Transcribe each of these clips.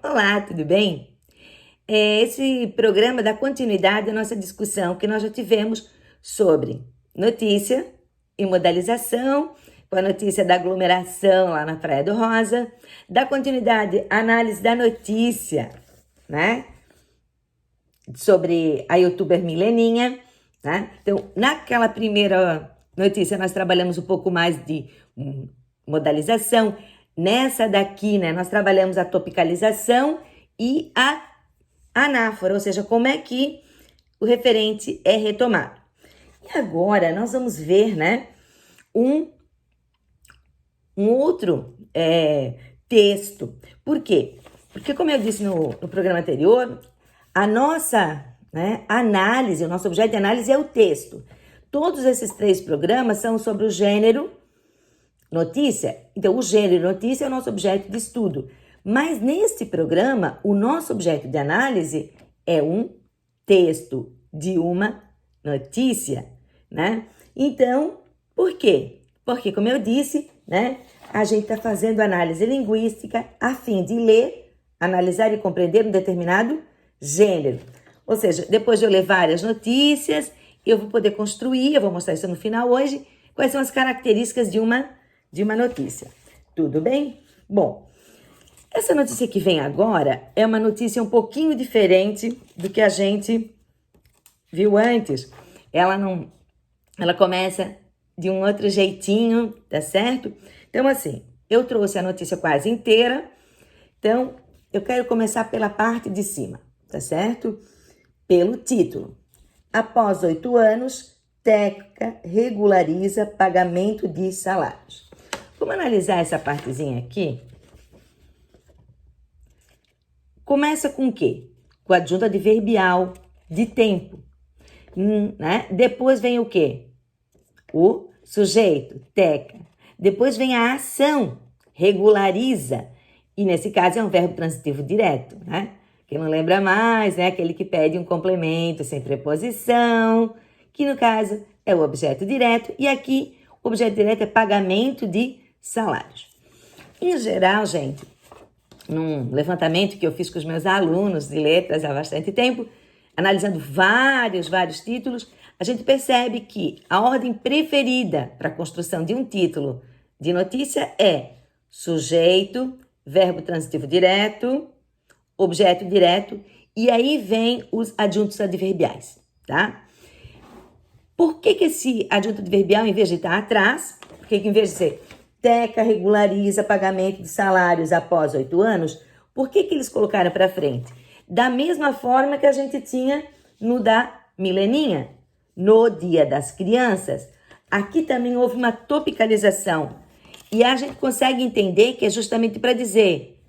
Olá, tudo bem? Esse programa dá continuidade à nossa discussão que nós já tivemos sobre notícia e modalização, com a notícia da aglomeração lá na Praia do Rosa, dá continuidade à análise da notícia, né? Sobre a youtuber Mileninha, né? Então, naquela primeira notícia, nós trabalhamos um pouco mais de modalização. Nessa daqui, né, nós trabalhamos a topicalização e a anáfora, ou seja, como é que o referente é retomado. E agora nós vamos ver, né, um outro texto. Por quê? Porque, como eu disse no programa anterior, a nossa análise, o nosso objeto de análise é o texto. Todos esses 3 programas são sobre o gênero notícia. Então, o gênero notícia é o nosso objeto de estudo. Mas neste programa, o nosso objeto de análise é um texto de uma notícia, né? Então, por quê? Porque, como eu disse, né, a gente está fazendo análise linguística a fim de ler, analisar e compreender um determinado gênero. Ou seja, depois de eu ler várias notícias, eu vou poder construir, eu vou mostrar isso no final hoje, quais são as características de uma notícia. Tudo bem? Bom, essa notícia que vem agora é uma notícia um pouquinho diferente do que a gente viu antes. Ela começa de um outro jeitinho, tá certo? Então, assim, eu trouxe a notícia quase inteira. Então, eu quero começar pela parte de cima, tá certo? Pelo título. Após 8 anos, Teca regulariza pagamento de salários. Vamos analisar essa partezinha aqui? Começa com o quê? Com a adjunta adverbial de tempo. Né? Depois vem o quê? O sujeito, teca. Depois vem a ação, regulariza. E nesse caso é um verbo transitivo direto, né? Quem não lembra mais, né? Aquele que pede um complemento sem preposição, que no caso é o objeto direto. E aqui o objeto direto é pagamento de salários. Em geral, gente, num levantamento que eu fiz com os meus alunos de letras há bastante tempo, analisando vários títulos, a gente percebe que a ordem preferida para a construção de um título de notícia é sujeito, verbo transitivo direto, objeto direto, e aí vem os adjuntos adverbiais, tá? Por que esse adjunto adverbial, em vez de estar atrás, por que em vez de ser Teca regulariza pagamento de salários após 8 anos, por que eles colocaram para frente? Da mesma forma que a gente tinha no da Mileninha, no Dia das Crianças, aqui também houve uma topicalização. E a gente consegue entender que é justamente para dizer,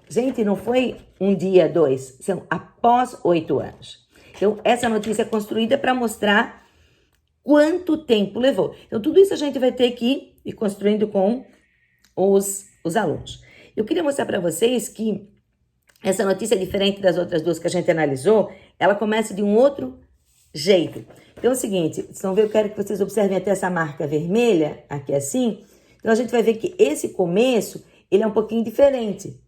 gente, não foi um dia, 2, são após 8 anos. Então, essa notícia é construída para mostrar quanto tempo levou. Então, tudo isso a gente vai ter que ir construindo com os alunos. Eu queria mostrar para vocês que essa notícia, diferente das outras duas que a gente analisou, ela começa de um outro jeito. Então é o seguinte, vocês vão ver, eu quero que vocês observem até essa marca vermelha, aqui assim. Então a gente vai ver que esse começo, ele é um pouquinho diferente.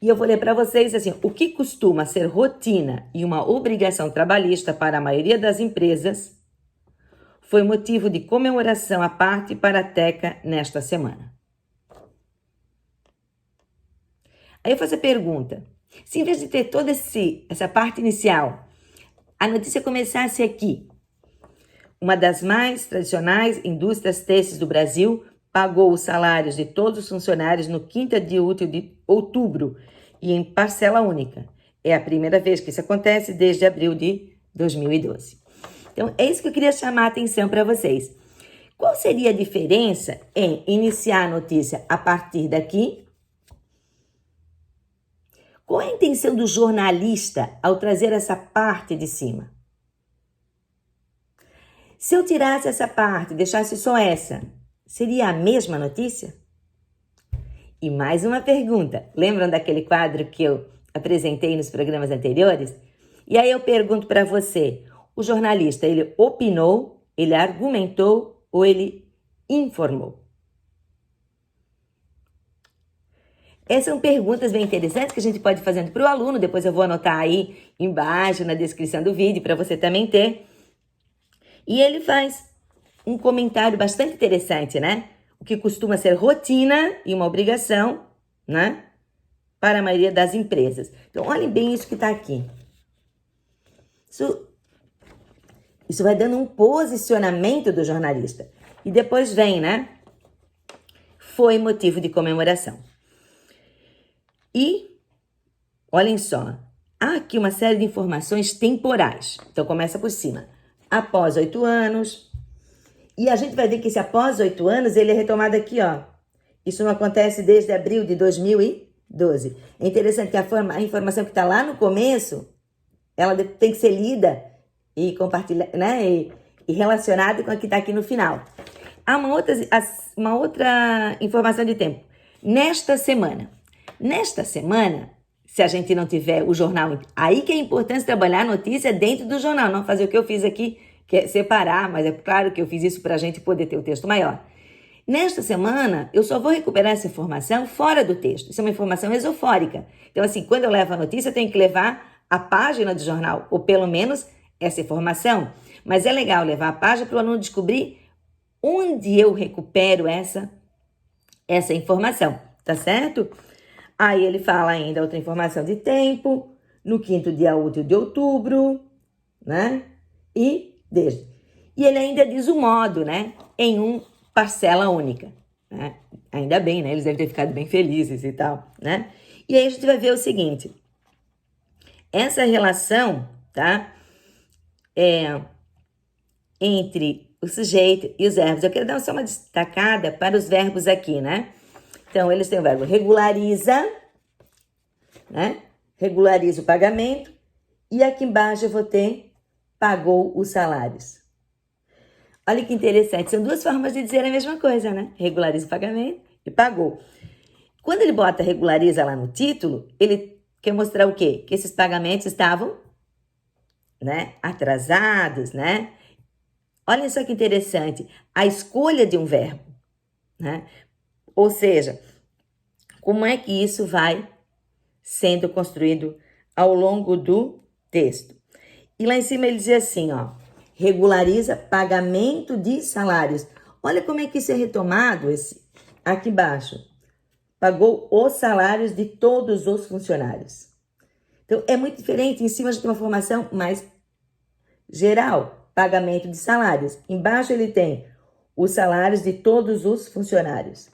E eu vou ler para vocês assim, o que costuma ser rotina e uma obrigação trabalhista para a maioria das empresas foi motivo de comemoração à parte para a Teca nesta semana. Aí eu faço a pergunta, se em vez de ter toda essa parte inicial, a notícia começasse aqui, uma das mais tradicionais indústrias têxteis do Brasil pagou os salários de todos os funcionários no 5º dia útil de outubro e em parcela única. É a primeira vez que isso acontece desde abril de 2012. Então, é isso que eu queria chamar a atenção para vocês. Qual seria a diferença em iniciar a notícia a partir daqui? Qual é a intenção do jornalista ao trazer essa parte de cima? Se eu tirasse essa parte e deixasse só essa, seria a mesma notícia? E mais uma pergunta. Lembram daquele quadro que eu apresentei nos programas anteriores? E aí eu pergunto para você, o jornalista, ele opinou, ele argumentou ou ele informou? Essas são perguntas bem interessantes que a gente pode ir fazendo para o aluno. Depois eu vou anotar aí embaixo na descrição do vídeo para você também ter. E ele faz um comentário bastante interessante, né? O que costuma ser rotina e uma obrigação, né? Para a maioria das empresas. Então, olhem bem isso que está aqui. Isso vai dando um posicionamento do jornalista. E depois vem, né? Foi motivo de comemoração. E, olhem só, há aqui uma série de informações temporais. Então, começa por cima. Após 8 anos. E a gente vai ver que esse após 8 anos, ele é retomado aqui, ó. Isso não acontece desde abril de 2012. É interessante que a informação que está lá no começo, ela tem que ser lida e compartilhada, né? E relacionada com a que está aqui no final. Há uma outra informação de tempo. Nesta semana, se a gente não tiver o jornal, aí que é importante trabalhar a notícia dentro do jornal, não fazer o que eu fiz aqui, que é separar, mas é claro que eu fiz isso para a gente poder ter o texto maior. Nesta semana, eu só vou recuperar essa informação fora do texto. Isso é uma informação esofórica. Então, assim, quando eu levo a notícia, eu tenho que levar a página do jornal, ou pelo menos essa informação. Mas é legal levar a página para o aluno descobrir onde eu recupero essa informação, tá certo? Aí ele fala ainda outra informação de tempo, no 5º dia útil de outubro, né? E ele ainda diz o modo, né? Em parcela única, né? Ainda bem, né? Eles devem ter ficado bem felizes e tal, né? E aí a gente vai ver o seguinte. Essa relação, tá? Entre o sujeito e os verbos. Eu quero dar só uma destacada para os verbos aqui, né? Então, eles têm o verbo regulariza, né? Regulariza o pagamento. E aqui embaixo eu vou ter pagou os salários. Olha que interessante. São duas formas de dizer a mesma coisa, né? Regulariza o pagamento e pagou. Quando ele bota regulariza lá no título, ele quer mostrar o quê? Que esses pagamentos estavam, né, atrasados, né? Olha só que interessante. A escolha de um verbo, né? Ou seja, como é que isso vai sendo construído ao longo do texto. E lá em cima ele diz assim, ó, regulariza pagamento de salários. Olha como é que isso é retomado aqui embaixo. Pagou os salários de todos os funcionários. Então, é muito diferente. Em cima a gente tem uma formação mais geral, pagamento de salários. Embaixo ele tem os salários de todos os funcionários.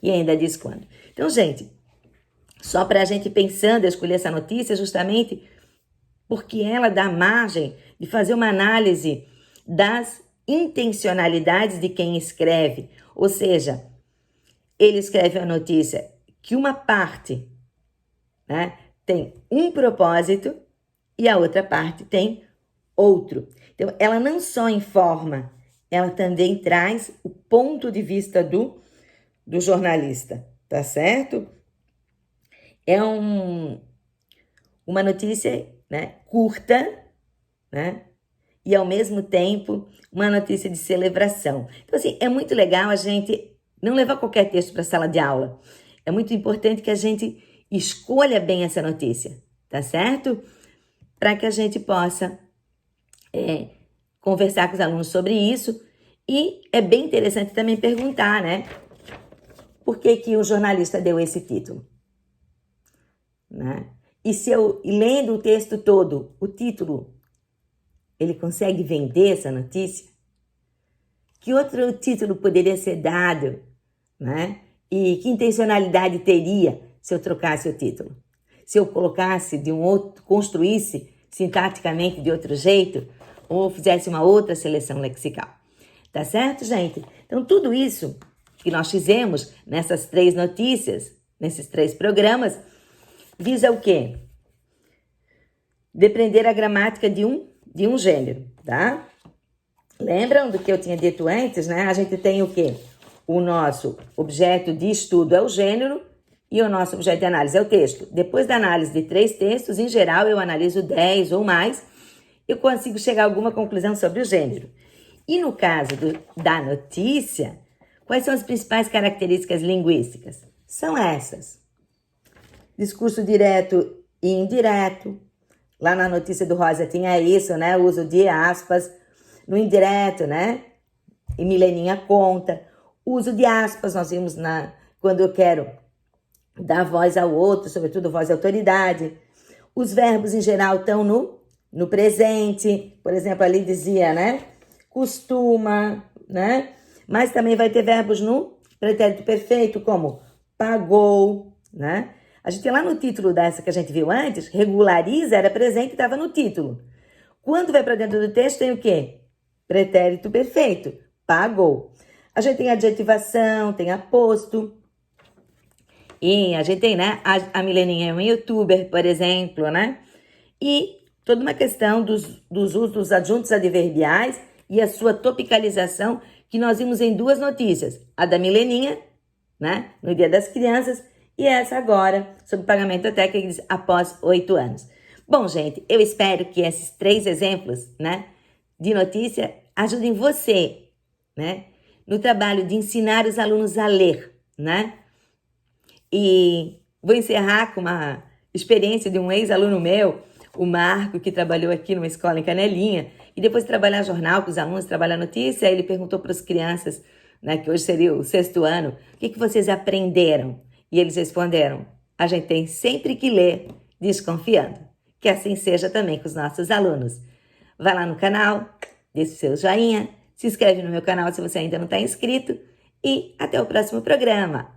E ainda diz quando. Então, gente, só para a gente pensando, eu escolhi essa notícia justamente porque ela dá margem de fazer uma análise das intencionalidades de quem escreve. Ou seja, ele escreve a notícia que uma parte, né, tem um propósito e a outra parte tem outro. Então, ela não só informa, ela também traz o ponto de vista do jornalista, tá certo? É uma notícia, né, curta, né, e ao mesmo tempo uma notícia de celebração. Então, assim, é muito legal a gente não levar qualquer texto para a sala de aula. É muito importante que a gente escolha bem essa notícia, tá certo? Para que a gente possa conversar com os alunos sobre isso. E é bem interessante também perguntar, né? Por que o jornalista deu esse título? Né? E se eu, lendo o texto todo, o título, ele consegue vender essa notícia? Que outro título poderia ser dado? Né? E que intencionalidade teria se eu trocasse o título? Se eu colocasse de um outro, construísse sintaticamente de outro jeito, ou fizesse uma outra seleção lexical. Tá certo, gente? Então, tudo isso que nós fizemos nessas 3 notícias, nesses 3 programas, visa o quê? Depreender a gramática de um gênero, tá? Lembram do que eu tinha dito antes, né? A gente tem o quê? O nosso objeto de estudo é o gênero e o nosso objeto de análise é o texto. Depois da análise de 3 textos, em geral, eu analiso 10 ou mais, eu consigo chegar a alguma conclusão sobre o gênero. E no caso da notícia, quais são as principais características linguísticas? São essas. discurso direto e indireto. Lá na notícia do Rosa tinha isso, né? O uso de aspas. No indireto, né? E Mileninha conta. O uso de aspas, nós vimos quando eu quero dar voz ao outro, sobretudo voz à autoridade. Os verbos, em geral, estão no presente. Por exemplo, ali dizia, né? Costuma, né? Mas também vai ter verbos no pretérito perfeito, como pagou, né? A gente lá no título dessa que a gente viu antes, regulariza era presente e estava no título. Quando vai para dentro do texto tem o quê? Pretérito perfeito, pagou. A gente tem adjetivação, tem aposto. E a gente tem, né? A Mileninha é um youtuber, por exemplo, né? E toda uma questão dos usos dos adjuntos adverbiais e a sua topicalização, que nós vimos em duas notícias. A da Mileninha, né? No Dia das Crianças, e essa agora, sobre pagamento até que diz após 8 anos. Bom, gente, eu espero que esses 3 exemplos, né, de notícia ajudem você, né, no trabalho de ensinar os alunos a ler, né? E vou encerrar com uma experiência de um ex-aluno meu, o Marco, que trabalhou aqui numa escola em Canelinha, e depois de trabalhar jornal com os alunos, trabalhar notícia, ele perguntou para as crianças, né, que hoje seria o 6º ano, o que vocês aprenderam? E eles responderam, a gente tem sempre que ler desconfiando. Que assim seja também com os nossos alunos. Vai lá no canal, deixa o seu joinha, se inscreve no meu canal se você ainda não está inscrito e até o próximo programa.